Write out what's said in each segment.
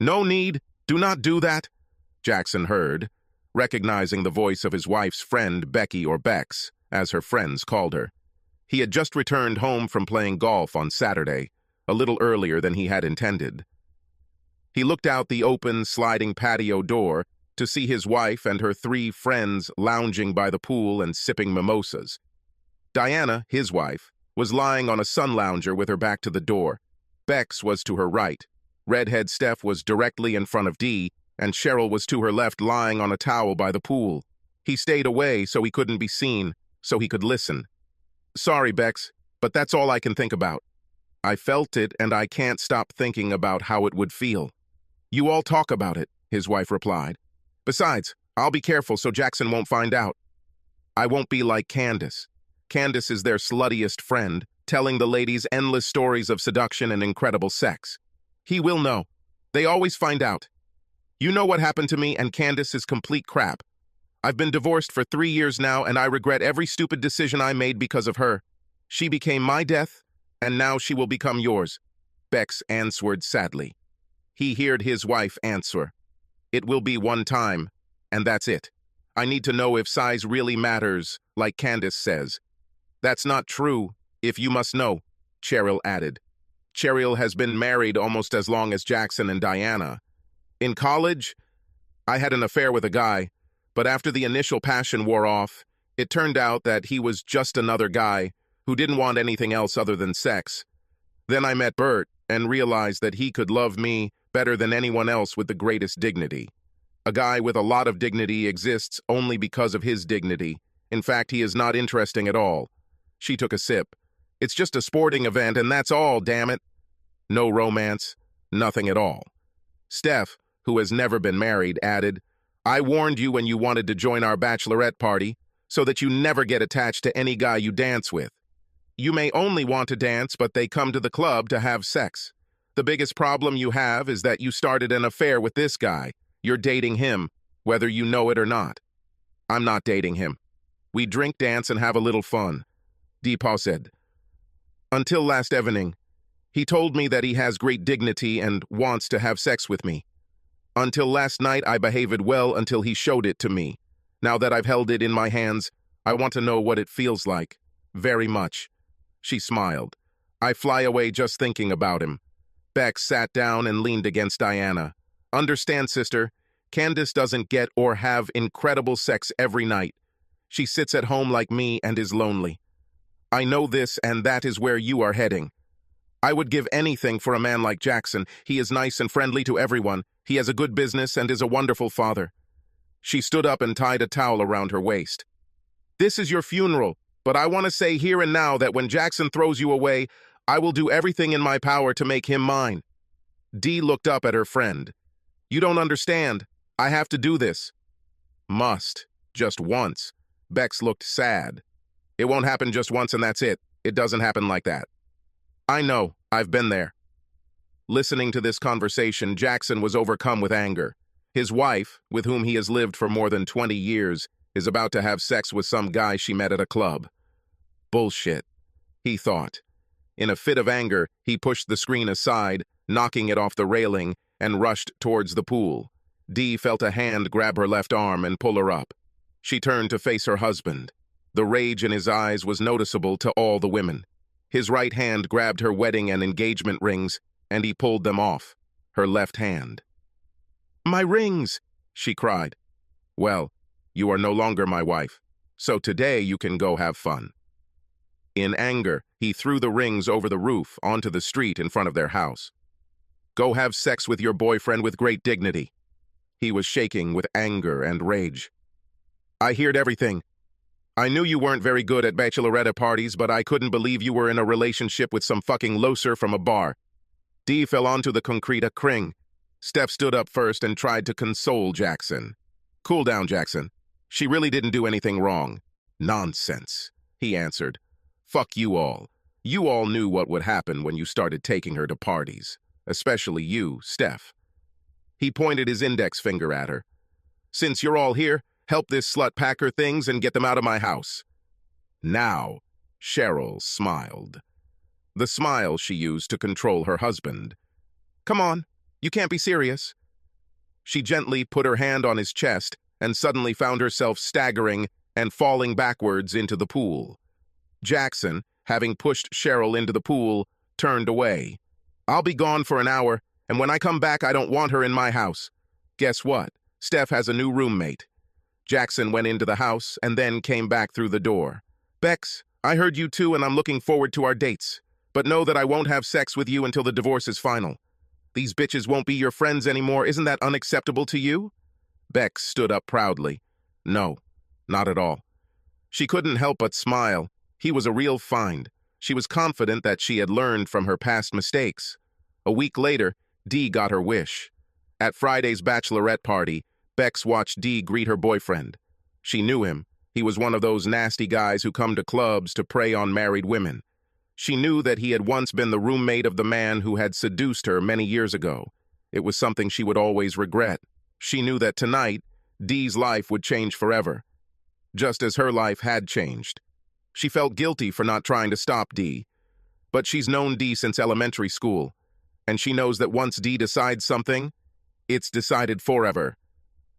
No need. Do not do that, Jackson heard, recognizing the voice of his wife's friend Becky, or Bex, as her friends called her. He had just returned home from playing golf on Saturday, a little earlier than he had intended. He looked out the open, sliding patio door to see his wife and her 3 friends lounging by the pool and sipping mimosas. Diana, his wife, was lying on a sun lounger with her back to the door. Bex was to her right. Redhead Steph was directly in front of Dee, and Cheryl was to her left, lying on a towel by the pool. He stayed away so he couldn't be seen, so he could listen. Sorry, Bex, but that's all I can think about. I felt it, and I can't stop thinking about how it would feel. You all talk about it, his wife replied. Besides, I'll be careful so Jackson won't find out. I won't be like Candace. Candace is their sluttiest friend, telling the ladies endless stories of seduction and incredible sex. He will know. They always find out. You know what happened to me, and Candace is complete crap. I've been divorced for 3 years now, and I regret every stupid decision I made because of her. She became my death, and now she will become yours, Bex answered sadly. He heard his wife answer. It will be one time, and that's it. I need to know if size really matters, like Candace says. That's not true, if you must know, Cheryl added. Cheryl has been married almost as long as Jackson and Diana. In college, I had an affair with a guy, but after the initial passion wore off, it turned out that he was just another guy who didn't want anything else other than sex. Then I met Bert and realized that he could love me better than anyone else with the greatest dignity. A guy with a lot of dignity exists only because of his dignity. In fact, he is not interesting at all. She took a sip. It's just a sporting event, and that's all, damn it. No romance, nothing at all. Steph, who has never been married, added, I warned you when you wanted to join our bachelorette party, so that you never get attached to any guy you dance with. You may only want to dance, but they come to the club to have sex. The biggest problem you have is that you started an affair with this guy. You're dating him, whether you know it or not. I'm not dating him. We drink, dance, and have a little fun, Deepaw said. Until last evening, he told me that he has great dignity and wants to have sex with me. Until last night, I behaved well until he showed it to me. Now that I've held it in my hands, I want to know what it feels like. Very much. She smiled. I fly away just thinking about him. Bex sat down and leaned against Diana. Understand, sister, Candace doesn't get or have incredible sex every night. She sits at home like me and is lonely. I know this, and that is where you are heading. I would give anything for a man like Jackson. He is nice and friendly to everyone. He has a good business and is a wonderful father. She stood up and tied a towel around her waist. This is your funeral, but I want to say here and now that when Jackson throws you away, I will do everything in my power to make him mine. Dee looked up at her friend. You don't understand. I have to do this. Must. Just once. Bex looked sad. It won't happen just once and that's it. It doesn't happen like that. I know. I've been there. Listening to this conversation, Jackson was overcome with anger. His wife, with whom he has lived for more than 20 years, is about to have sex with some guy she met at a club. Bullshit, he thought. In a fit of anger, he pushed the screen aside, knocking it off the railing, and rushed towards the pool. Dee felt a hand grab her left arm and pull her up. She turned to face her husband. The rage in his eyes was noticeable to all the women. His right hand grabbed her wedding and engagement rings, and he pulled them off, her left hand. My rings, she cried. Well, you are no longer my wife, so today you can go have fun. In anger, he threw the rings over the roof onto the street in front of their house. Go have sex with your boyfriend with great dignity. He was shaking with anger and rage. I heard everything. I knew you weren't very good at bachelorette parties, but I couldn't believe you were in a relationship with some fucking loser from a bar. Dee fell onto the concrete a cring. Steph stood up first and tried to console Jackson. Cool down, Jackson. She really didn't do anything wrong. Nonsense, he answered. Fuck you all. You all knew what would happen when you started taking her to parties. Especially you, Steph. He pointed his index finger at her. Since you're all here, help this slut pack her things and get them out of my house. Now, Cheryl smiled. The smile she used to control her husband. Come on, You can't be serious." She gently put her hand on his chest and suddenly found herself staggering and falling backwards into the pool. Jackson, having pushed Cheryl into the pool, turned away. "I'll be gone for an hour, and when I come back, I don't want her in my house. Guess what? Steph has a new roommate." Jackson went into the house and then came back through the door. "Bex, I heard you too, and I'm looking forward to our dates. But know that I won't have sex with you until the divorce is final. These bitches won't be your friends anymore. Isn't that unacceptable to you?" Bex stood up proudly. "No, not at all." She couldn't help but smile. He was a real find. She was confident that she had learned from her past mistakes. A week later, Dee got her wish. At Friday's bachelorette party, Bex watched Dee greet her boyfriend. She knew him. He was one of those nasty guys who come to clubs to prey on married women. She knew that he had once been the roommate of the man who had seduced her many years ago. It was something she would always regret. She knew that tonight, Dee's life would change forever, just as her life had changed. She felt guilty for not trying to stop Dee, but she's known Dee since elementary school, and she knows that once Dee decides something, it's decided forever.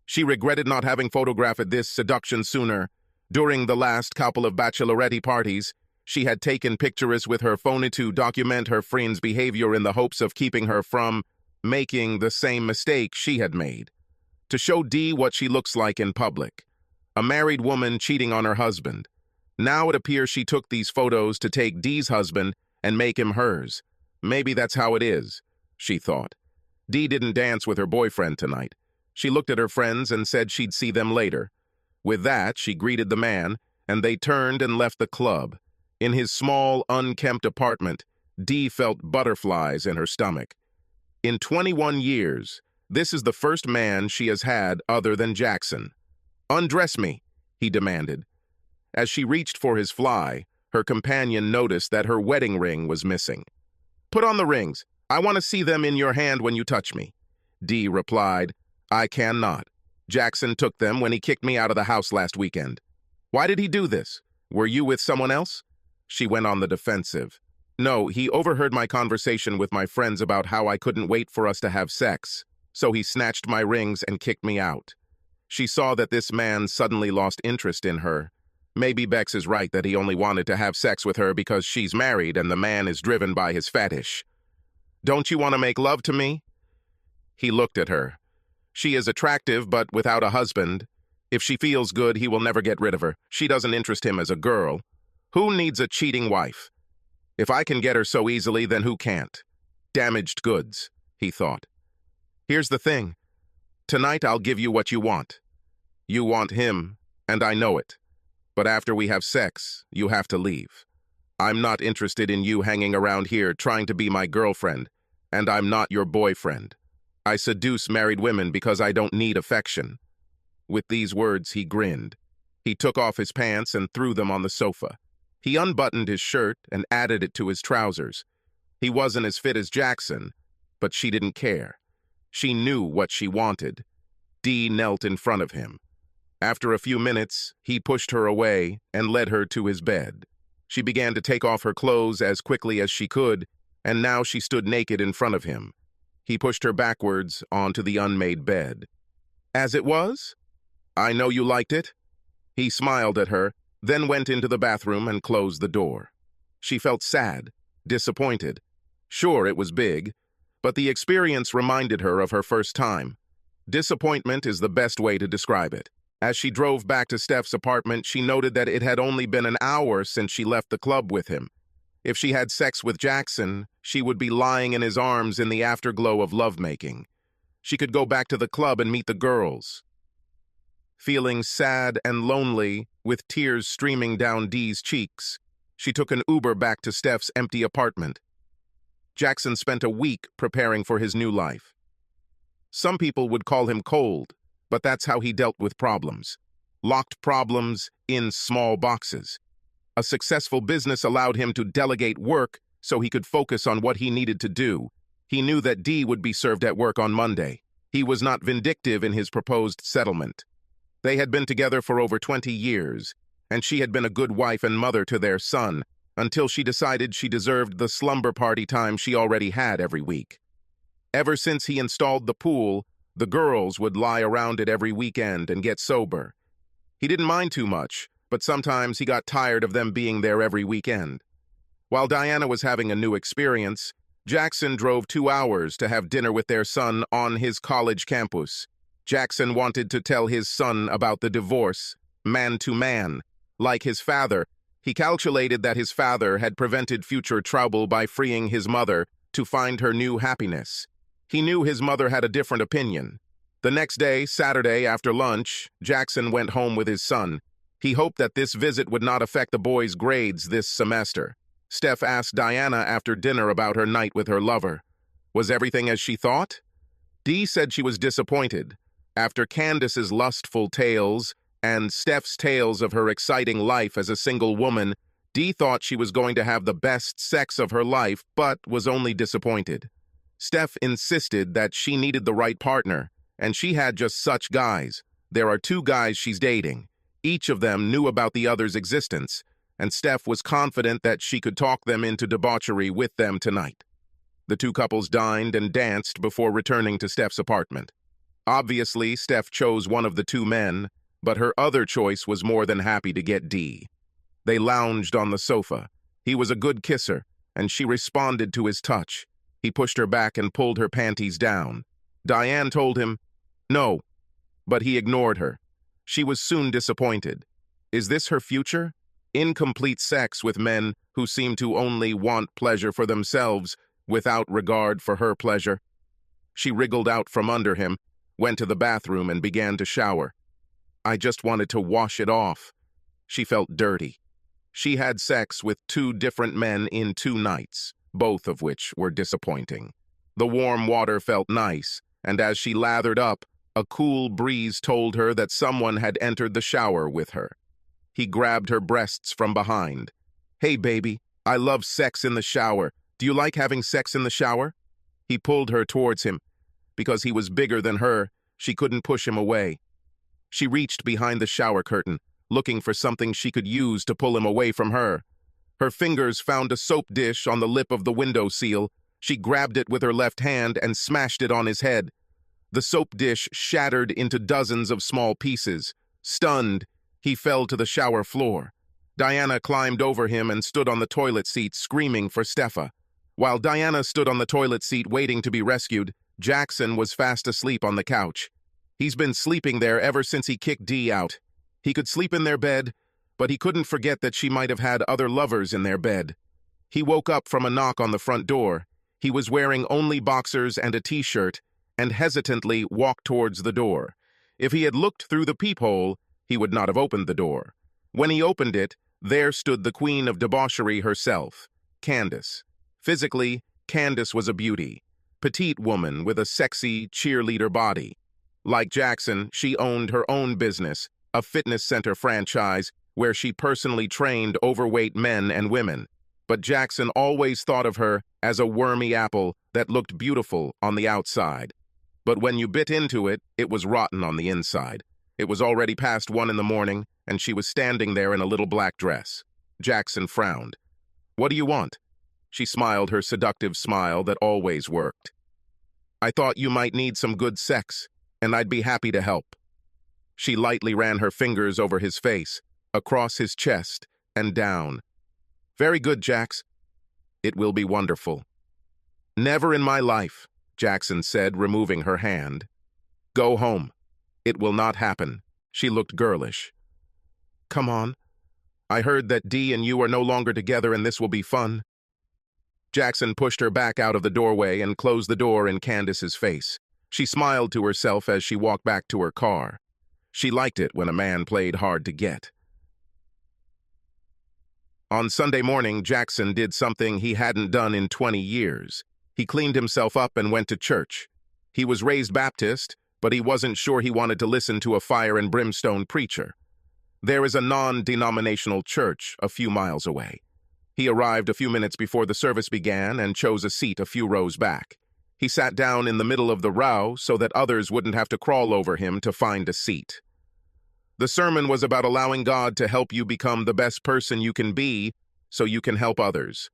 She regretted not having photographed this seduction sooner. During the last couple of bachelorette parties, she had taken pictures with her phone to document her friend's behavior in the hopes of keeping her from making the same mistake she had made. To show Dee what she looks like in public. A married woman cheating on her husband. Now it appears she took these photos to take Dee's husband and make him hers. Maybe that's how it is, she thought. Dee didn't dance with her boyfriend tonight. She looked at her friends and said she'd see them later. With that, she greeted the man, and they turned and left the club. In his small, unkempt apartment, Dee felt butterflies in her stomach. In 21 years, this is the first man she has had other than Jackson. "Undress me," he demanded. As she reached for his fly, her companion noticed that her wedding ring was missing. "Put on the rings. I want to see them in your hand when you touch me." Dee replied, "I cannot. Jackson took them when he kicked me out of the house last weekend." "Why did he do this? Were you with someone else?" She went on the defensive. "No, he overheard my conversation with my friends about how I couldn't wait for us to have sex, so he snatched my rings and kicked me out." She saw that this man suddenly lost interest in her. Maybe Bex is right that he only wanted to have sex with her because she's married and the man is driven by his fetish. "Don't you want to make love to me?" He looked at her. She is attractive, but without a husband. If she feels good, he will never get rid of her. She doesn't interest him as a girl. Who needs a cheating wife? If I can get her so easily, then who can't? Damaged goods, he thought. Here's the thing. Tonight I'll give you what you want. You want him, and I know it. But after we have sex, you have to leave. I'm not interested in you hanging around here trying to be my girlfriend, and I'm not your boyfriend. I seduce married women because I don't need affection. With these words, he grinned. He took off his pants and threw them on the sofa. He unbuttoned his shirt and added it to his trousers. He wasn't as fit as Jackson, but she didn't care. She knew what she wanted. Dee knelt in front of him. After a few minutes, he pushed her away and led her to his bed. She began to take off her clothes as quickly as she could, and now she stood naked in front of him. He pushed her backwards onto the unmade bed. As it was? I know you liked it. He smiled at her, then went into the bathroom and closed the door. She felt sad, disappointed. Sure, it was big, but the experience reminded her of her first time. Disappointment is the best way to describe it. As she drove back to Steph's apartment, she noted that it had only been an hour since she left the club with him. If she had sex with Jackson, she would be lying in his arms in the afterglow of lovemaking. She could go back to the club and meet the girls. Feeling sad and lonely, with tears streaming down Dee's cheeks, she took an Uber back to Steph's empty apartment. Jackson spent a week preparing for his new life. Some people would call him cold, but that's how he dealt with problems. Locked problems in small boxes. A successful business allowed him to delegate work so he could focus on what he needed to do. He knew that Dee would be served at work on Monday. He was not vindictive in his proposed settlement. They had been together for over 20 years, and she had been a good wife and mother to their son, until she decided she deserved the slumber party time she already had every week. Ever since he installed the pool, the girls would lie around it every weekend and get sober. He didn't mind too much, but sometimes he got tired of them being there every weekend. While Diana was having a new experience, Jackson drove 2 hours to have dinner with their son on his college campus. Jackson wanted to tell his son about the divorce, man to man. Like his father, he calculated that his father had prevented future trouble by freeing his mother to find her new happiness. He knew his mother had a different opinion. The next day, Saturday, after lunch, Jackson went home with his son. He hoped that this visit would not affect the boy's grades this semester. Steph asked Diana after dinner about her night with her lover. Was everything as she thought? Dee said she was disappointed. After Candace's lustful tales and Steph's tales of her exciting life as a single woman, Dee thought she was going to have the best sex of her life, but was only disappointed. Steph insisted that she needed the right partner, and she had just such guys. There are 2 guys she's dating. Each of them knew about the other's existence, and Steph was confident that she could talk them into debauchery with them tonight. The 2 couples dined and danced before returning to Steph's apartment. Obviously, Steph chose one of the 2 men, but her other choice was more than happy to get Dee. They lounged on the sofa. He was a good kisser, and she responded to his touch. He pushed her back and pulled her panties down. Diane told him, no, but he ignored her. She was soon disappointed. Is this her future? Incomplete sex with men who seem to only want pleasure for themselves without regard for her pleasure. She wriggled out from under him, went to the bathroom and began to shower. I just wanted to wash it off. She felt dirty. She had sex with 2 different men in 2 nights, both of which were disappointing. The warm water felt nice, and as she lathered up, a cool breeze told her that someone had entered the shower with her. He grabbed her breasts from behind. Hey, baby, I love sex in the shower. Do you like having sex in the shower? He pulled her towards him. Because he was bigger than her, she couldn't push him away. She reached behind the shower curtain, looking for something she could use to pull him away from her. Her fingers found a soap dish on the lip of the window sill. She grabbed it with her left hand and smashed it on his head. The soap dish shattered into dozens of small pieces. Stunned, he fell to the shower floor. Diana climbed over him and stood on the toilet seat, screaming for Steffa. While Diana stood on the toilet seat waiting to be rescued, Jackson was fast asleep on the couch. He's been sleeping there ever since he kicked Dee out. He could sleep in their bed, but he couldn't forget that she might have had other lovers in their bed. He woke up from a knock on the front door. He was wearing only boxers and a t-shirt, and hesitantly walked towards the door. If he had looked through the peephole, he would not have opened the door. When he opened it, there stood the queen of debauchery herself, Candace. Physically, Candace was a beauty. Petite woman with a sexy cheerleader body. Like Jackson, she owned her own business, a fitness center franchise where she personally trained overweight men and women. But Jackson always thought of her as a wormy apple that looked beautiful on the outside. But when you bit into it, it was rotten on the inside. It was already past 1 in the morning, and she was standing there in a little black dress. Jackson frowned. What do you want? She smiled her seductive smile that always worked. I thought you might need some good sex, and I'd be happy to help. She lightly ran her fingers over his face, across his chest, and down. Very good, Jax. It will be wonderful. Never in my life, Jackson said, removing her hand. Go home. It will not happen. She looked girlish. Come on. I heard that Dee and you are no longer together and this will be fun. Jackson pushed her back out of the doorway and closed the door in Candace's face. She smiled to herself as she walked back to her car. She liked it when a man played hard to get. On Sunday morning, Jackson did something he hadn't done in 20 years. He cleaned himself up and went to church. He was raised Baptist, but he wasn't sure he wanted to listen to a fire and brimstone preacher. There is a non-denominational church a few miles away. He arrived a few minutes before the service began and chose a seat a few rows back. He sat down in the middle of the row so that others wouldn't have to crawl over him to find a seat. The sermon was about allowing God to help you become the best person you can be so you can help others.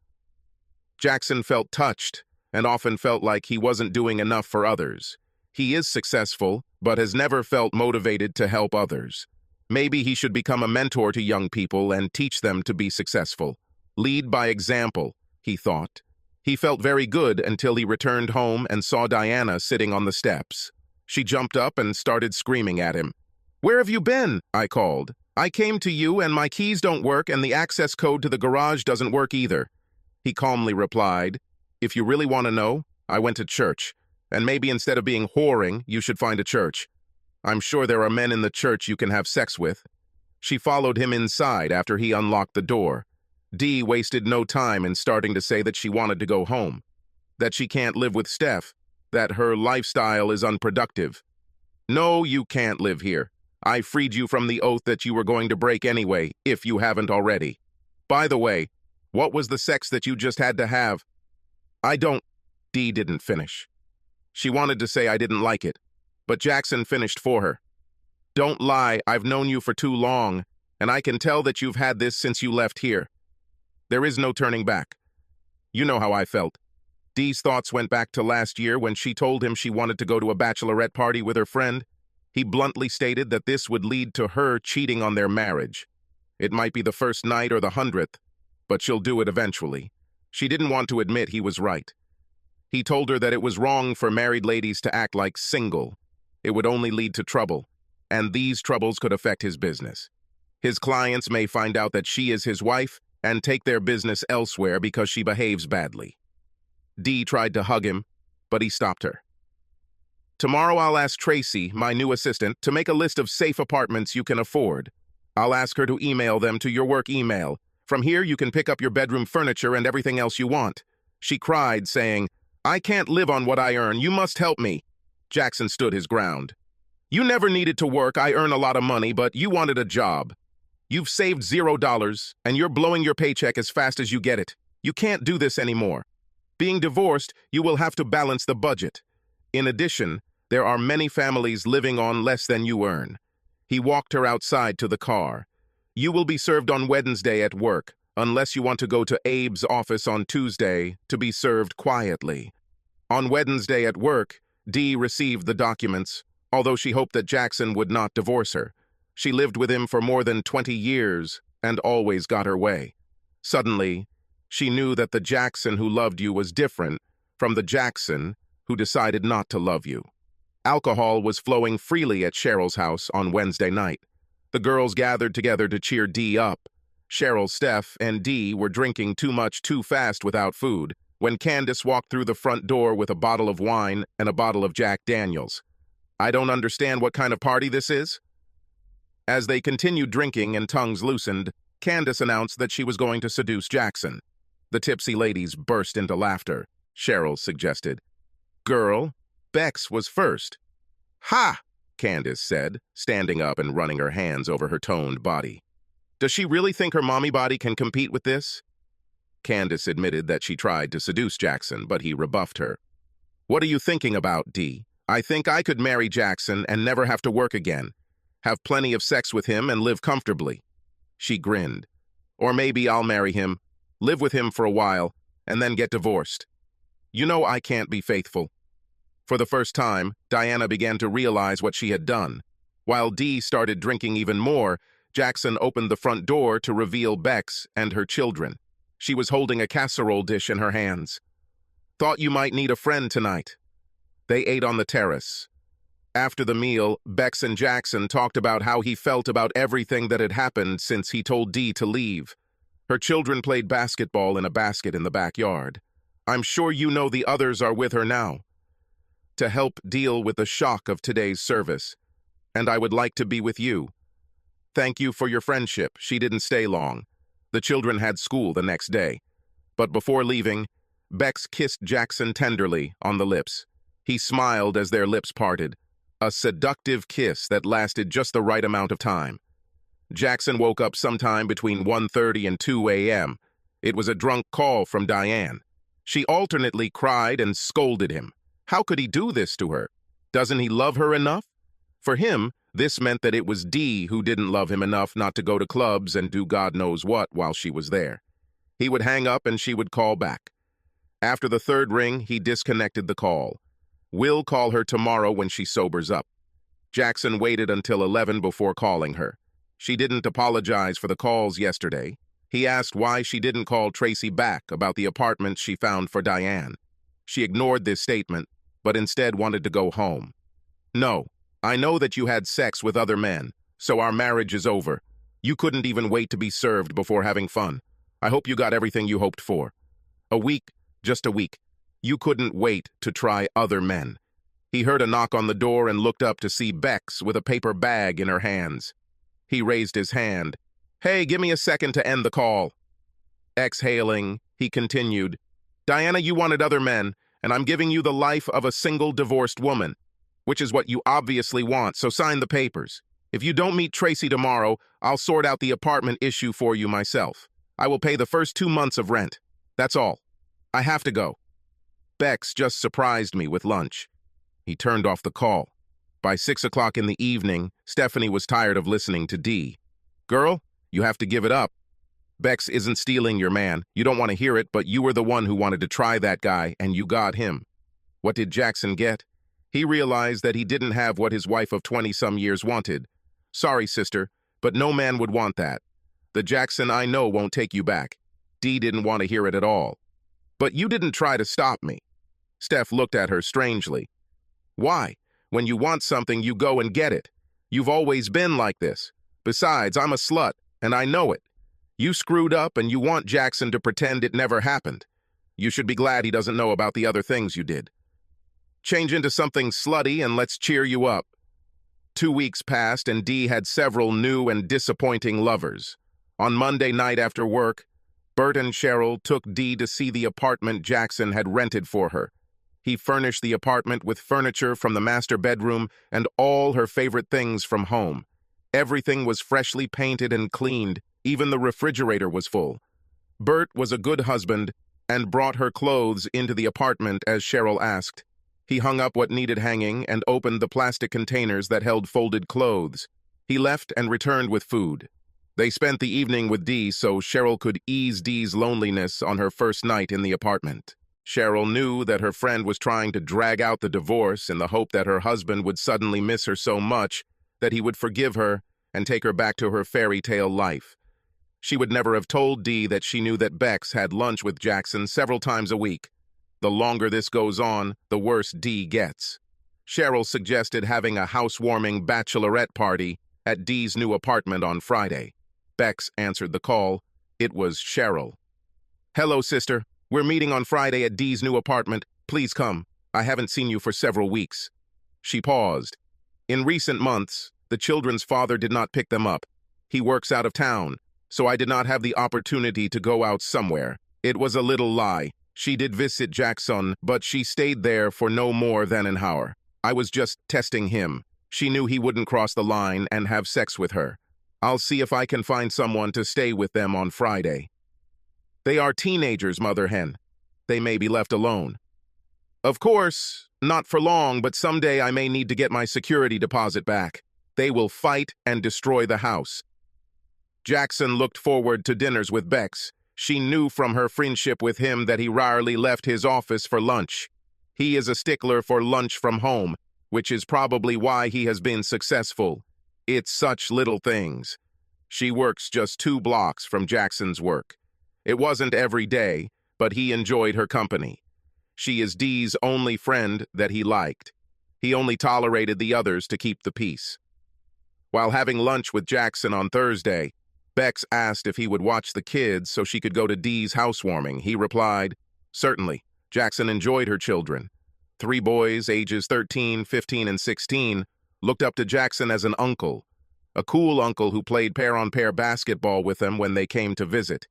Jackson felt touched and often felt like he wasn't doing enough for others. He is successful, but has never felt motivated to help others. Maybe he should become a mentor to young people and teach them to be successful. Lead by example, he thought. He felt very good until he returned home and saw Diana sitting on the steps. She jumped up and started screaming at him. "Where have you been?" I called. "I came to you and my keys don't work and the access code to the garage doesn't work either." He calmly replied, "If you really want to know, I went to church, and maybe instead of being whoring, you should find a church. I'm sure there are men in the church you can have sex with." She followed him inside after he unlocked the door. Dee wasted no time in starting to say that she wanted to go home, that she can't live with Steph, that her lifestyle is unproductive. "No, you can't live here. I freed you from the oath that you were going to break anyway, if you haven't already. By the way, what was the sex that you just had to have?" "I don't—" Dee didn't finish. She wanted to say I didn't like it, but Jackson finished for her. "Don't lie, I've known you for too long, and I can tell that you've had this since you left here. There is no turning back. You know how I felt." Dee's thoughts went back to last year when she told him she wanted to go to a bachelorette party with her friend. He bluntly stated that this would lead to her cheating on their marriage. It might be the first night or the 100th, but she'll do it eventually. She didn't want to admit he was right. He told her that it was wrong for married ladies to act like single. It would only lead to trouble, and these troubles could affect his business. His clients may find out that she is his wife and take their business elsewhere because she behaves badly. Dee tried to hug him, but he stopped her. "Tomorrow I'll ask Tracy, my new assistant, to make a list of safe apartments you can afford. I'll ask her to email them to your work email. From here you can pick up your bedroom furniture and everything else you want." She cried, saying, "I can't live on what I earn. You must help me." Jackson stood his ground. "You never needed to work. I earn a lot of money, but you wanted a job. You've saved $0, and you're blowing your paycheck as fast as you get it. You can't do this anymore. Being divorced, you will have to balance the budget. In addition, there are many families living on less than you earn." He walked her outside to the car. "You will be served on Wednesday at work, unless you want to go to Abe's office on Tuesday to be served quietly." On Wednesday at work, Dee received the documents, although she hoped that Jackson would not divorce her. She lived with him for more than 20 years and always got her way. Suddenly, she knew that the Jackson who loved you was different from the Jackson who decided not to love you. Alcohol was flowing freely at Cheryl's house on Wednesday night. The girls gathered together to cheer Dee up. Cheryl, Steph, and Dee were drinking too much too fast without food when Candace walked through the front door with a bottle of wine and a bottle of Jack Daniels. "I don't understand what kind of party this is." As they continued drinking and tongues loosened, Candace announced that she was going to seduce Jackson. The tipsy ladies burst into laughter. Cheryl suggested, "Girl, Bex was first." "Ha!" Candace said, standing up and running her hands over her toned body. "Does she really think her mommy body can compete with this?" Candace admitted that she tried to seduce Jackson, but he rebuffed her. "What are you thinking about, Dee? I think I could marry Jackson and never have to work again. Have plenty of sex with him and live comfortably." She grinned. "Or maybe I'll marry him, live with him for a while, and then get divorced. You know I can't be faithful." For the first time, Diana began to realize what she had done. While Dee started drinking even more, Jackson opened the front door to reveal Bex and her children. She was holding a casserole dish in her hands. "Thought you might need a friend tonight." They ate on the terrace. After the meal, Bex and Jackson talked about how he felt about everything that had happened since he told Dee to leave. Her children played basketball in a basket in the backyard. "I'm sure you know the others are with her now, to help deal with the shock of today's service, and I would like to be with you. Thank you for your friendship." She didn't stay long. The children had school the next day. But before leaving, Bex kissed Jackson tenderly on the lips. He smiled as their lips parted, a seductive kiss that lasted just the right amount of time. Jackson woke up sometime between 1:30 and 2 a.m. It was a drunk call from Diane. She alternately cried and scolded him. How could he do this to her? Doesn't he love her enough? For him, this meant that it was Dee who didn't love him enough not to go to clubs and do God knows what while she was there. He would hang up and she would call back. After the third ring, he disconnected the call. "We'll call her tomorrow when she sobers up." Jackson waited until 11 before calling her. She didn't apologize for the calls yesterday. He asked why she didn't call Tracy back about the apartment she found for Diane. She ignored this statement, but instead wanted to go home. "No, I know that you had sex with other men, so our marriage is over. You couldn't even wait to be served before having fun. I hope you got everything you hoped for. A week, just a week. You couldn't wait to try other men." He heard a knock on the door and looked up to see Bex with a paper bag in her hands. He raised his hand. "Hey, give me a second to end the call." Exhaling, he continued, "Diana, you wanted other men, and I'm giving you the life of a single divorced woman, which is what you obviously want, so sign the papers. If you don't meet Tracy tomorrow, I'll sort out the apartment issue for you myself. I will pay the first 2 months of rent. That's all. I have to go." Bex just surprised me with lunch. He turned off the call. By 6 o'clock in the evening, Stephanie was tired of listening to Dee. "Girl, you have to give it up. Bex isn't stealing your man. You don't want to hear it, but you were the one who wanted to try that guy, and you got him." What did Jackson get? He realized that he didn't have what his wife of 20-some years wanted. "Sorry, sister, but no man would want that. The Jackson I know won't take you back." Dee didn't want to hear it at all. "But you didn't try to stop me." Steph looked at her strangely. "Why? When you want something, you go and get it. You've always been like this. Besides, I'm a slut, and I know it. You screwed up, and you want Jackson to pretend it never happened. You should be glad he doesn't know about the other things you did. Change into something slutty, and let's cheer you up." 2 weeks passed, and Dee had several new and disappointing lovers. On Monday night after work, Bert and Cheryl took Dee to see the apartment Jackson had rented for her. He furnished the apartment with furniture from the master bedroom and all her favorite things from home. Everything was freshly painted and cleaned. Even the refrigerator was full. Bert was a good husband and brought her clothes into the apartment as Cheryl asked. He hung up what needed hanging and opened the plastic containers that held folded clothes. He left and returned with food. They spent the evening with Dee so Cheryl could ease Dee's loneliness on her first night in the apartment. Cheryl knew that her friend was trying to drag out the divorce in the hope that her husband would suddenly miss her so much that he would forgive her and take her back to her fairy tale life. She would never have told Dee that she knew that Bex had lunch with Jackson several times a week. The longer this goes on, the worse Dee gets. Cheryl suggested having a housewarming bachelorette party at Dee's new apartment on Friday. Bex answered the call. It was Cheryl. "Hello, sister. We're meeting on Friday at Dee's new apartment. Please come. I haven't seen you for several weeks." She paused. In recent months, the children's father did not pick them up. He works out of town, so I did not have the opportunity to go out somewhere. It was a little lie. She did visit Jackson, but she stayed there for no more than an hour. I was just testing him. She knew he wouldn't cross the line and have sex with her. I'll see if I can find someone to stay with them on Friday. They are teenagers, Mother Hen. They may be left alone. Of course, not for long, but someday I may need to get my security deposit back. They will fight and destroy the house. Jackson looked forward to dinners with Bex. She knew from her friendship with him that he rarely left his office for lunch. He is a stickler for lunch from home, which is probably why he has been successful. It's such little things. She works just 2 blocks from Jackson's work. It wasn't every day, but he enjoyed her company. She is Dee's only friend that he liked. He only tolerated the others to keep the peace. While having lunch with Jackson on Thursday, Bex asked if he would watch the kids so she could go to Dee's housewarming. He replied, "Certainly." Jackson enjoyed her children. 3 boys, ages 13, 15, and 16, looked up to Jackson as an uncle, a cool uncle who played pair-on-pair basketball with them when they came to visit.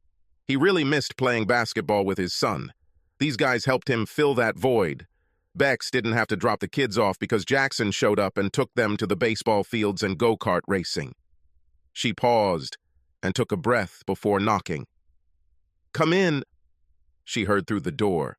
He really missed playing basketball with his son. These guys helped him fill that void. Bex didn't have to drop the kids off because Jackson showed up and took them to the baseball fields and go-kart racing. She paused and took a breath before knocking. "Come in," she heard through the door.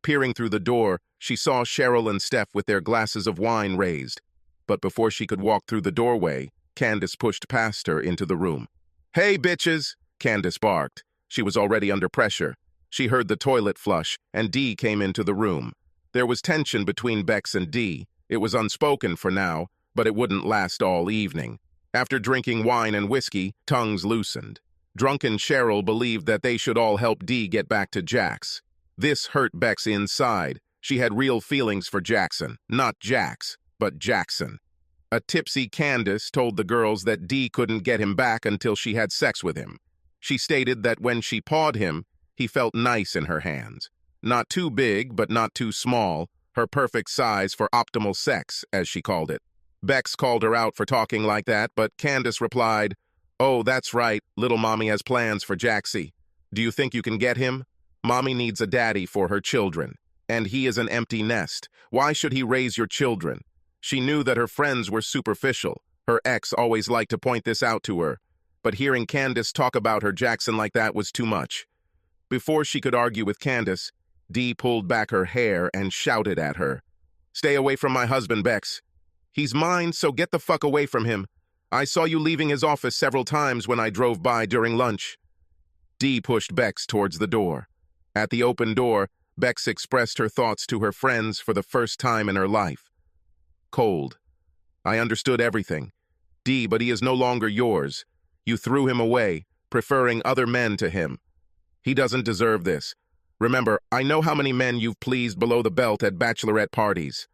Peering through the door, she saw Cheryl and Steph with their glasses of wine raised. But before she could walk through the doorway, Candace pushed past her into the room. "Hey, bitches!" Candace barked. She was already under pressure. She heard the toilet flush, and Dee came into the room. There was tension between Bex and Dee. It was unspoken for now, but it wouldn't last all evening. After drinking wine and whiskey, tongues loosened. Drunken Cheryl believed that they should all help Dee get back to Jax. This hurt Bex inside. She had real feelings for Jackson, not Jax, but Jackson. A tipsy Candace told the girls that Dee couldn't get him back until she had sex with him. She stated that when she pawed him, he felt nice in her hands. Not too big, but not too small, her perfect size for optimal sex, as she called it. Bex called her out for talking like that, but Candace replied, "Oh, that's right, little mommy has plans for Jaxie. Do you think you can get him? Mommy needs a daddy for her children, and he is an empty nest. Why should he raise your children?" She knew that her friends were superficial. Her ex always liked to point this out to her, but hearing Candace talk about her Jackson like that was too much. Before she could argue with Candace, Dee pulled back her hair and shouted at her, "Stay away from my husband, Bex. He's mine, so get the fuck away from him. I saw you leaving his office several times when I drove by during lunch." Dee pushed Bex towards the door. At the open door, Bex expressed her thoughts to her friends for the first time in her life. "Cold. I understood everything. Dee, but he is no longer yours. You threw him away, preferring other men to him. He doesn't deserve this. Remember, I know how many men you've pleased below the belt at bachelorette parties.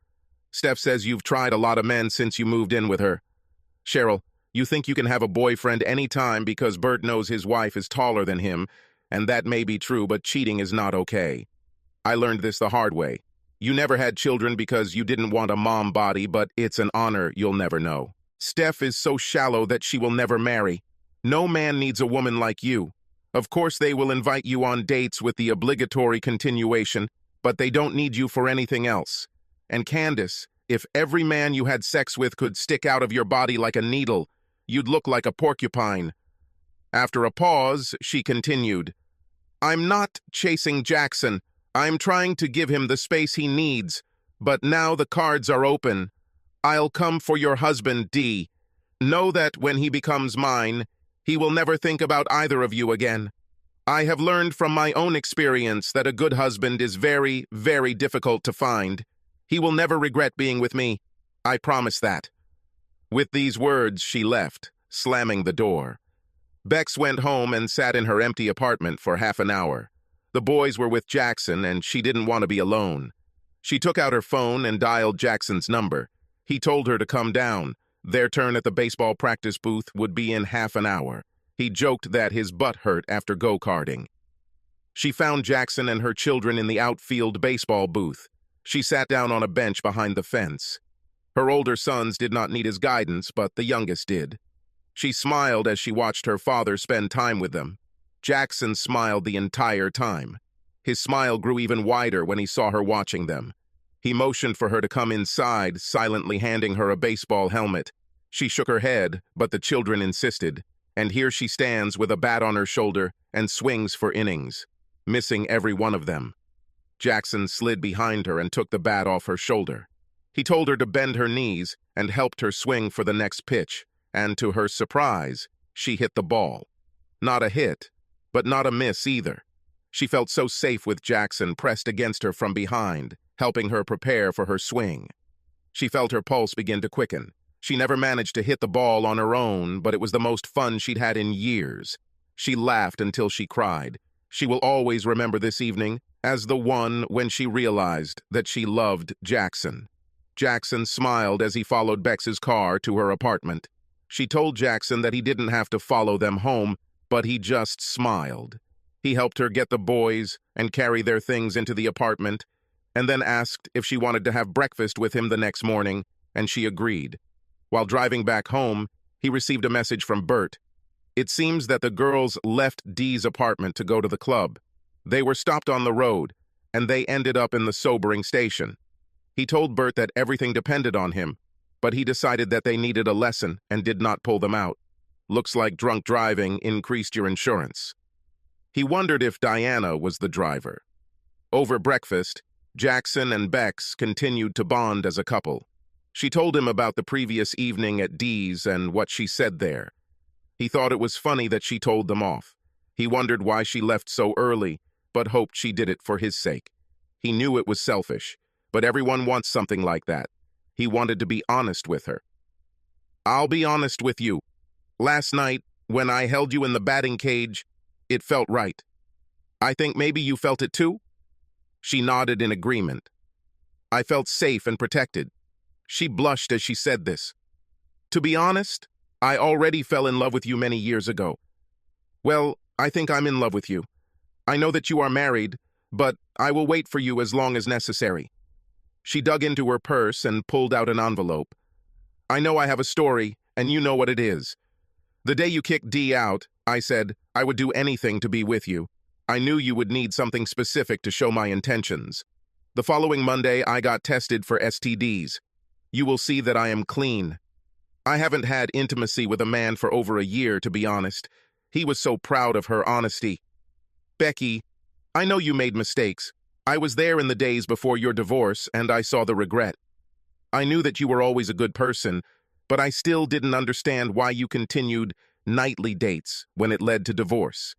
Steph says you've tried a lot of men since you moved in with her. Cheryl, you think you can have a boyfriend anytime because Bert knows his wife is taller than him, and that may be true, but cheating is not okay. I learned this the hard way. You never had children because you didn't want a mom body, but it's an honor you'll never know. Steph is so shallow that she will never marry. No man needs a woman like you. Of course they will invite you on dates with the obligatory continuation, but they don't need you for anything else. And Candace, if every man you had sex with could stick out of your body like a needle, you'd look like a porcupine." After a pause, she continued, "I'm not chasing Jackson. I'm trying to give him the space he needs, but now the cards are open. I'll come for your husband, Dee. Know that when he becomes mine, he will never think about either of you again. I have learned from my own experience that a good husband is very, very difficult to find. He will never regret being with me. I promise that." With these words, she left, slamming the door. Bex went home and sat in her empty apartment for half an hour. The boys were with Jackson, and she didn't want to be alone. She took out her phone and dialed Jackson's number. He told her to come down. Their turn at the baseball practice booth would be in half an hour. He joked that his butt hurt after go-karting. She found Jackson and her children in the outfield baseball booth. She sat down on a bench behind the fence. Her older sons did not need his guidance, but the youngest did. She smiled as she watched her father spend time with them. Jackson smiled the entire time. His smile grew even wider when he saw her watching them. He motioned for her to come inside, silently handing her a baseball helmet. She shook her head, but the children insisted, and here she stands with a bat on her shoulder and swings for innings, missing every one of them. Jackson slid behind her and took the bat off her shoulder. He told her to bend her knees and helped her swing for the next pitch, and to her surprise, she hit the ball. Not a hit, but not a miss either. She felt so safe with Jackson pressed against her from behind, helping her prepare for her swing. She felt her pulse begin to quicken. She never managed to hit the ball on her own, but it was the most fun she'd had in years. She laughed until she cried. She will always remember this evening as the one when she realized that she loved Jackson. Jackson smiled as he followed Bex's car to her apartment. She told Jackson that he didn't have to follow them home, but he just smiled. He helped her get the boys and carry their things into the apartment, and then asked if she wanted to have breakfast with him the next morning, and she agreed. While driving back home, he received a message from Bert. It seems that the girls left Dee's apartment to go to the club. They were stopped on the road, and they ended up in the sobering station. He told Bert that everything depended on him, but he decided that they needed a lesson and did not pull them out. Looks like drunk driving increased your insurance. He wondered if Diana was the driver. Over breakfast, Jackson and Bex continued to bond as a couple. She told him about the previous evening at Dee's and what she said there. He thought it was funny that she told them off. He wondered why she left so early, but hoped she did it for his sake. He knew it was selfish, but everyone wants something like that. He wanted to be honest with her. "I'll be honest with you. Last night, when I held you in the batting cage, it felt right. I think maybe you felt it too?" She nodded in agreement. "I felt safe and protected." She blushed as she said this. "To be honest, I already fell in love with you many years ago." "Well, I think I'm in love with you. I know that you are married, but I will wait for you as long as necessary." She dug into her purse and pulled out an envelope. "I know I have a story, and you know what it is. The day you kicked Dee out, I said I would do anything to be with you. I knew you would need something specific to show my intentions. The following Monday, I got tested for STDs. You will see that I am clean. I haven't had intimacy with a man for over a year, to be honest. He was so proud of her honesty. Becky, I know you made mistakes. I was there in the days before your divorce, and I saw the regret. I knew that you were always a good person, but I still didn't understand why you continued nightly dates when it led to divorce."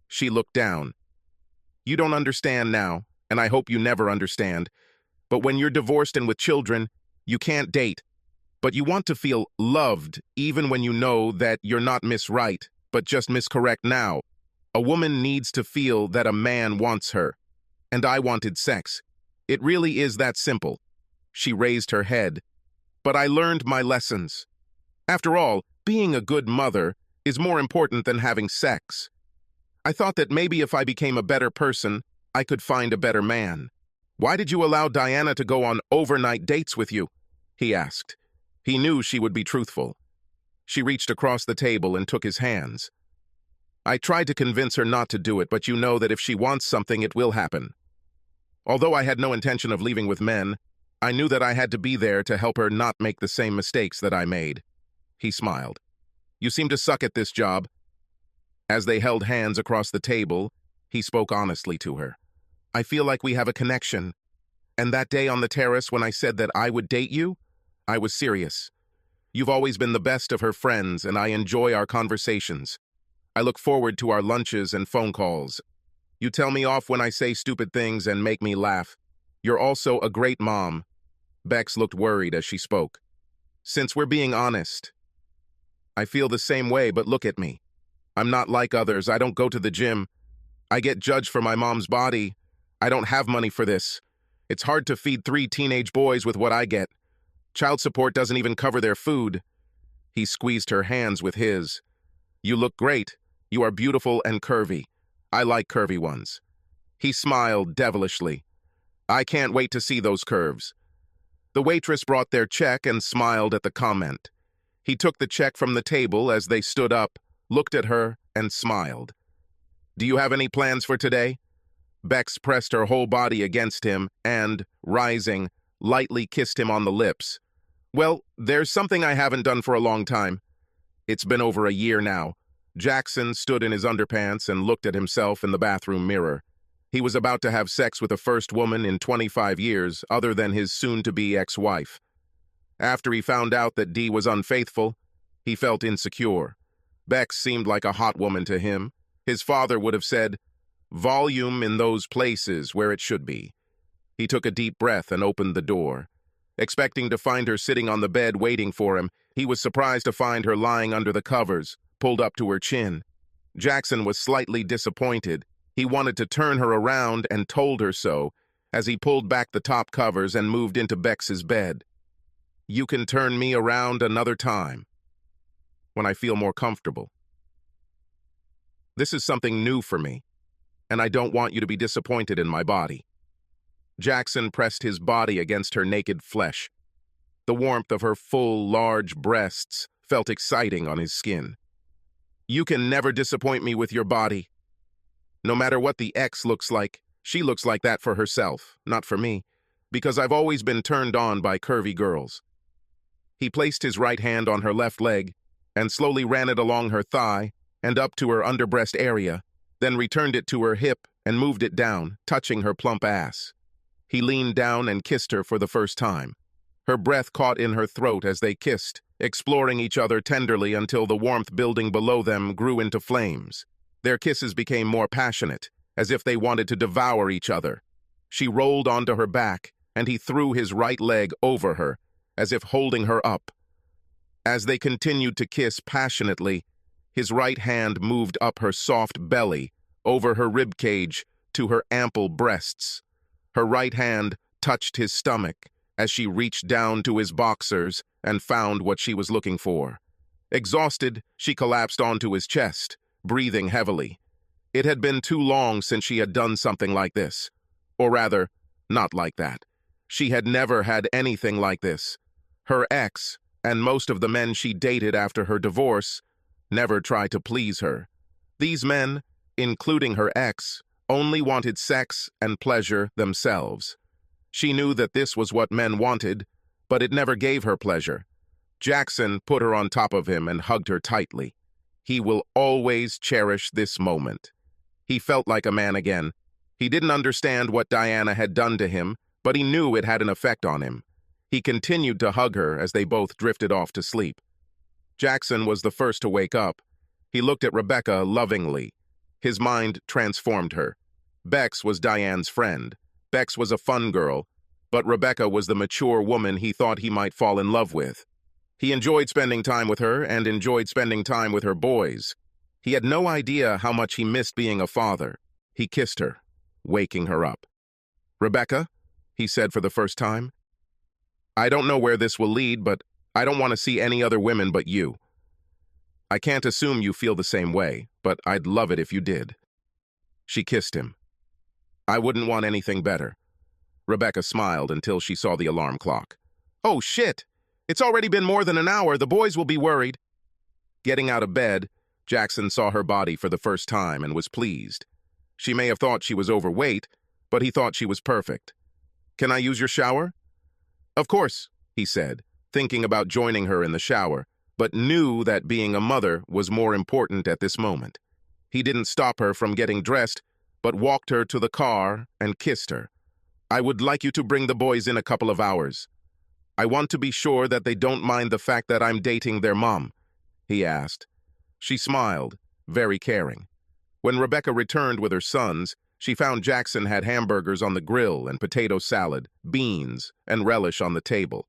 She looked down. "You don't understand now, and I hope you never understand. But when you're divorced and with children, you can't date. But you want to feel loved, even when you know that you're not Miss Right, but just Miss Correct now. A woman needs to feel that a man wants her. And I wanted sex. It really is that simple." She raised her head. "But I learned my lessons. After all, being a good mother is more important than having sex. I thought that maybe if I became a better person, I could find a better man." "Why did you allow Diana to go on overnight dates with you?" he asked. He knew she would be truthful. She reached across the table and took his hands. "I tried to convince her not to do it, but you know that if she wants something, it will happen. Although I had no intention of leaving with men, I knew that I had to be there to help her not make the same mistakes that I made." He smiled. "You seem to suck at this job." As they held hands across the table, he spoke honestly to her. "I feel like we have a connection. And that day on the terrace when I said that I would date you, I was serious. You've always been the best of her friends, and I enjoy our conversations. I look forward to our lunches and phone calls. You tell me off when I say stupid things and make me laugh. You're also a great mom." Bex looked worried as she spoke. "Since we're being honest, I feel the same way, but look at me. I'm not like others. I don't go to the gym. I get judged for my mom's body. I don't have money for this. It's hard to feed 3 teenage boys with what I get. Child support doesn't even cover their food." He squeezed her hands with his. "You look great. You are beautiful and curvy. I like curvy ones." He smiled devilishly. "I can't wait to see those curves." The waitress brought their check and smiled at the comment. He took the check from the table as they stood up, looked at her, and smiled. "Do you have any plans for today?" Bex pressed her whole body against him and, rising, lightly kissed him on the lips. "Well, there's something I haven't done for a long time. It's been over a year now." Jackson stood in his underpants and looked at himself in the bathroom mirror. He was about to have sex with the first woman in 25 years, other than his soon-to-be ex-wife. After he found out that Dee was unfaithful, he felt insecure. Bex seemed like a hot woman to him. His father would have said, "Volume in those places where it should be." He took a deep breath and opened the door. Expecting to find her sitting on the bed waiting for him, he was surprised to find her lying under the covers, pulled up to her chin. Jackson was slightly disappointed. He wanted to turn her around and told her so, as he pulled back the top covers and moved into Bex's bed. "You can turn me around another time, when I feel more comfortable. This is something new for me, and I don't want you to be disappointed in my body." Jackson pressed his body against her naked flesh. The warmth of her full, large breasts felt exciting on his skin. "You can never disappoint me with your body. No matter what the ex looks like, she looks like that for herself, not for me, because I've always been turned on by curvy girls." He placed his right hand on her left leg and slowly ran it along her thigh and up to her underbreast area, then returned it to her hip and moved it down, touching her plump ass. He leaned down and kissed her for the first time. Her breath caught in her throat as they kissed, exploring each other tenderly until the warmth building below them grew into flames. Their kisses became more passionate, as if they wanted to devour each other. She rolled onto her back, and he threw his right leg over her, as if holding her up. As they continued to kiss passionately, his right hand moved up her soft belly, over her ribcage, to her ample breasts. Her right hand touched his stomach as she reached down to his boxers and found what she was looking for. Exhausted, she collapsed onto his chest, breathing heavily. It had been too long since she had done something like this. Or rather, not like that. She had never had anything like this. Her ex, and most of the men she dated after her divorce, never tried to please her. These men, including her ex, only wanted sex and pleasure themselves. She knew that this was what men wanted, but it never gave her pleasure. Jackson put her on top of him and hugged her tightly. He will always cherish this moment. He felt like a man again. He didn't understand what Diana had done to him, but he knew it had an effect on him. He continued to hug her as they both drifted off to sleep. Jackson was the first to wake up. He looked at Rebecca lovingly. His mind transformed her. Bex was Diane's friend. Bex was a fun girl, but Rebecca was the mature woman he thought he might fall in love with. He enjoyed spending time with her and enjoyed spending time with her boys. He had no idea how much he missed being a father. He kissed her, waking her up. "Rebecca," he said for the first time, "I don't know where this will lead, but I don't want to see any other women but you. I can't assume you feel the same way, but I'd love it if you did." She kissed him. "I wouldn't want anything better." Rebecca smiled until she saw the alarm clock. "Oh, shit! It's already been more than an hour. The boys will be worried." Getting out of bed, Jackson saw her body for the first time and was pleased. She may have thought she was overweight, but he thought she was perfect. "Can I use your shower?" "Of course," he said, thinking about joining her in the shower, but knew that being a mother was more important at this moment. He didn't stop her from getting dressed, but walked her to the car and kissed her. "I would like you to bring the boys in a couple of hours. I want to be sure that they don't mind the fact that I'm dating their mom," he asked. She smiled, very caring. When Rebecca returned with her sons, she found Jackson had hamburgers on the grill and potato salad, beans, and relish on the table.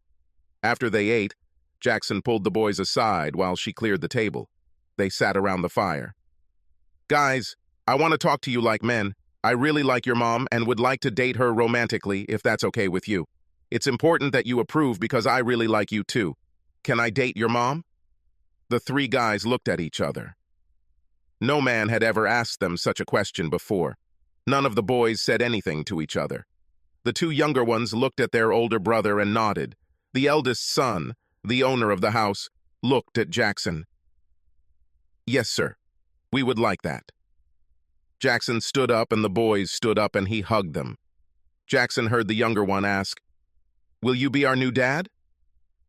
After they ate, Jackson pulled the boys aside while she cleared the table. They sat around the fire. "Guys, I want to talk to you like men. I really like your mom and would like to date her romantically, if that's okay with you. It's important that you approve because I really like you too. Can I date your mom?" The three guys looked at each other. No man had ever asked them such a question before. None of the boys said anything to each other. The two younger ones looked at their older brother and nodded. The eldest son, the owner of the house, looked at Jackson. "Yes, sir. We would like that." Jackson stood up and the boys stood up and he hugged them. Jackson heard the younger one ask, "Will you be our new dad?"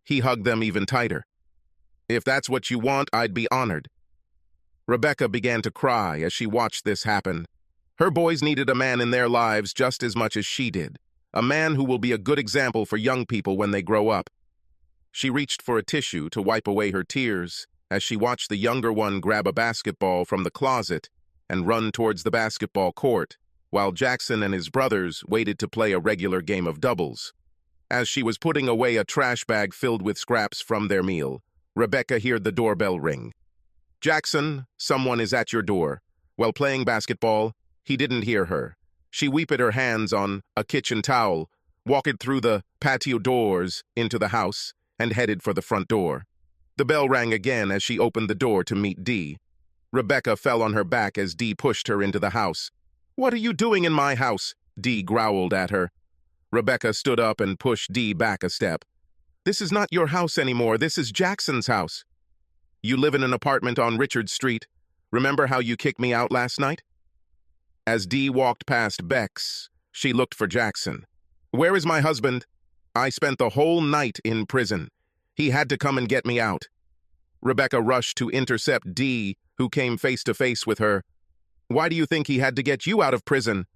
He hugged them even tighter. "If that's what you want, I'd be honored." Rebecca began to cry as she watched this happen. Her boys needed a man in their lives just as much as she did, a man who will be a good example for young people when they grow up. She reached for a tissue to wipe away her tears as she watched the younger one grab a basketball from the closet and run towards the basketball court, while Jackson and his brothers waited to play a regular game of doubles. As she was putting away a trash bag filled with scraps from their meal, Rebecca heard the doorbell ring. "Jackson, someone is at your door." While playing basketball, he didn't hear her. She wiped her hands on a kitchen towel, walked through the patio doors into the house, and headed for the front door. The bell rang again as she opened the door to meet Dee. Rebecca fell on her back as Dee pushed her into the house. "What are you doing in my house?" Dee growled at her. Rebecca stood up and pushed Dee back a step. "This is not your house anymore. This is Jackson's house. You live in an apartment on Richard Street. Remember how you kicked me out last night?" As Dee walked past Bex, she looked for Jackson. "Where is my husband? I spent the whole night in prison. He had to come and get me out." Rebecca rushed to intercept Dee, who came face to face with her. "Why do you think he had to get you out of prison?"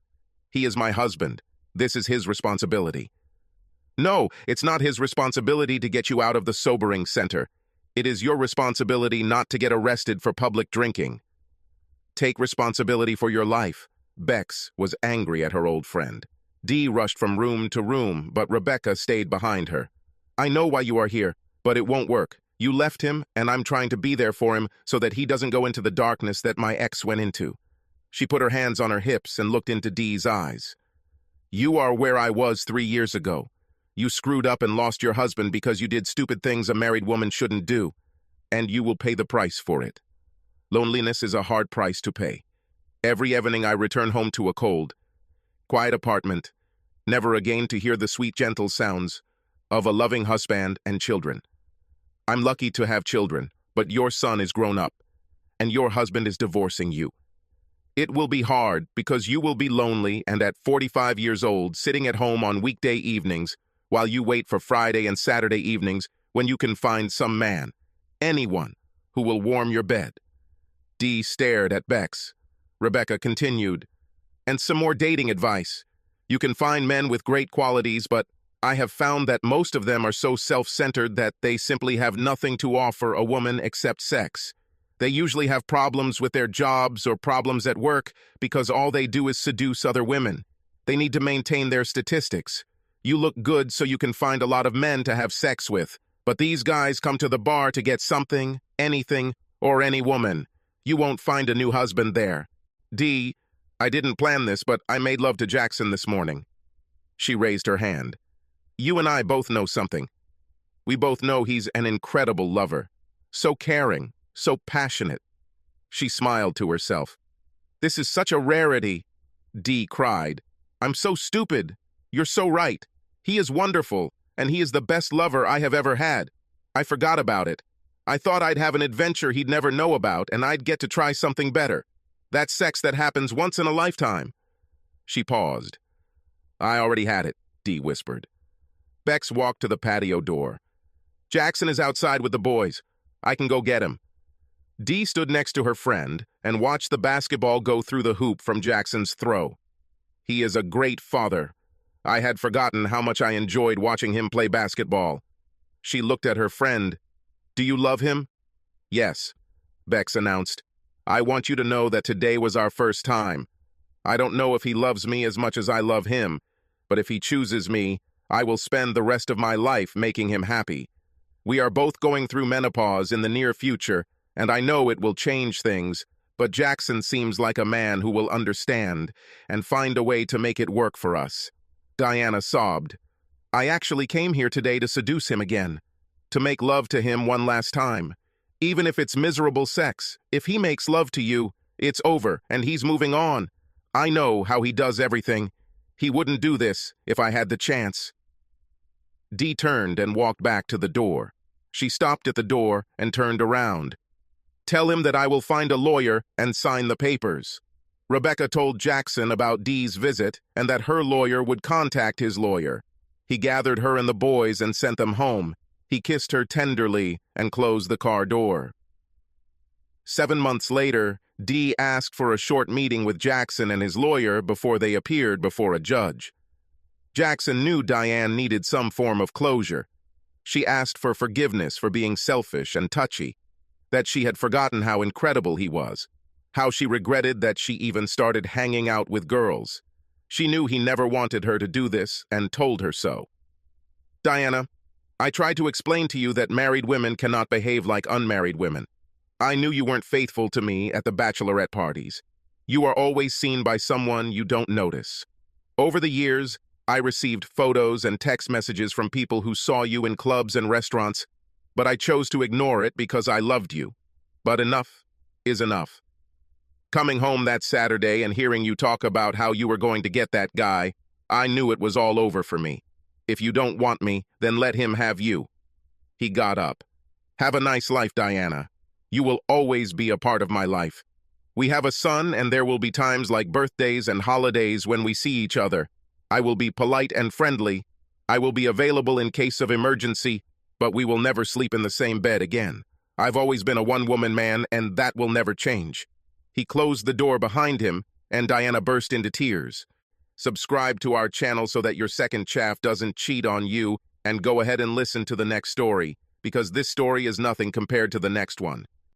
"He is my husband. This is his responsibility." "No, it's not his responsibility to get you out of the sobering center. It is your responsibility not to get arrested for public drinking. Take responsibility for your life. Bex was angry at her old friend. Dee rushed from room to room, but Rebecca stayed behind her. "I know why you are here, but it won't work. You left him, and I'm trying to be there for him so that he doesn't go into the darkness that my ex went into." She put her hands on her hips and looked into Dee's eyes. "You are where I was 3 years ago. You screwed up and lost your husband because you did stupid things a married woman shouldn't do, and you will pay the price for it. Loneliness is a hard price to pay. Every evening I return home to a cold, quiet apartment, never again to hear the sweet, gentle sounds of a loving husband and children. I'm lucky to have children, but your son is grown up, and your husband is divorcing you. It will be hard because you will be lonely and at 45 years old sitting at home on weekday evenings while you wait for Friday and Saturday evenings when you can find some man, anyone, who will warm your bed." Dee stared at Bex. Rebecca continued, "And some more dating advice. You can find men with great qualities, but I have found that most of them are so self-centered that they simply have nothing to offer a woman except sex. They usually have problems with their jobs or problems at work because all they do is seduce other women. They need to maintain their statistics. You look good so you can find a lot of men to have sex with, but these guys come to the bar to get something, anything, or any woman. You won't find a new husband there. Dee, I didn't plan this, but I made love to Jackson this morning." She raised her hand. "You and I both know something. We both know he's an incredible lover. So caring, so passionate." She smiled to herself. "This is such a rarity," Dee cried. "I'm so stupid. You're so right. He is wonderful, and he is the best lover I have ever had. I forgot about it. I thought I'd have an adventure he'd never know about, and I'd get to try something better. That's sex that happens once in a lifetime." She paused. "I already had it," Dee whispered. Bex walked to the patio door. "Jackson is outside with the boys. I can go get him." Dee stood next to her friend and watched the basketball go through the hoop from Jackson's throw. "He is a great father. I had forgotten how much I enjoyed watching him play basketball." She looked at her friend. "Do you love him?" "Yes," Bex announced. "I want you to know that today was our first time. I don't know if he loves me as much as I love him, but if he chooses me, I will spend the rest of my life making him happy. We are both going through menopause in the near future, and I know it will change things, but Jackson seems like a man who will understand and find a way to make it work for us." Diana sobbed. "I actually came here today to seduce him again, to make love to him one last time. Even if it's miserable sex, if he makes love to you, it's over and he's moving on. I know how he does everything. He wouldn't do this if I had the chance." Dee turned and walked back to the door. She stopped at the door and turned around. "Tell him that I will find a lawyer and sign the papers." Rebecca told Jackson about Dee's visit and that her lawyer would contact his lawyer. He gathered her and the boys and sent them home. He kissed her tenderly and closed the car door. 7 months later, Dee asked for a short meeting with Jackson and his lawyer before they appeared before a judge. Jackson knew Diane needed some form of closure. She asked for forgiveness for being selfish and touchy, that she had forgotten how incredible he was, how she regretted that she even started hanging out with girls. She knew he never wanted her to do this and told her so. "Diana, I tried to explain to you that married women cannot behave like unmarried women. I knew you weren't faithful to me at the bachelorette parties. You are always seen by someone you don't notice. Over the years, I received photos and text messages from people who saw you in clubs and restaurants, but I chose to ignore it because I loved you. But enough is enough. Coming home that Saturday and hearing you talk about how you were going to get that guy, I knew it was all over for me. If you don't want me, then let him have you." He got up. "Have a nice life, Diana. You will always be a part of my life. We have a son, and there will be times like birthdays and holidays when we see each other. I will be polite and friendly. I will be available in case of emergency, but we will never sleep in the same bed again. I've always been a one-woman man, and that will never change." He closed the door behind him, and Diana burst into tears. Subscribe to our channel so that your second chaff doesn't cheat on you, and go ahead and listen to the next story, because this story is nothing compared to the next one.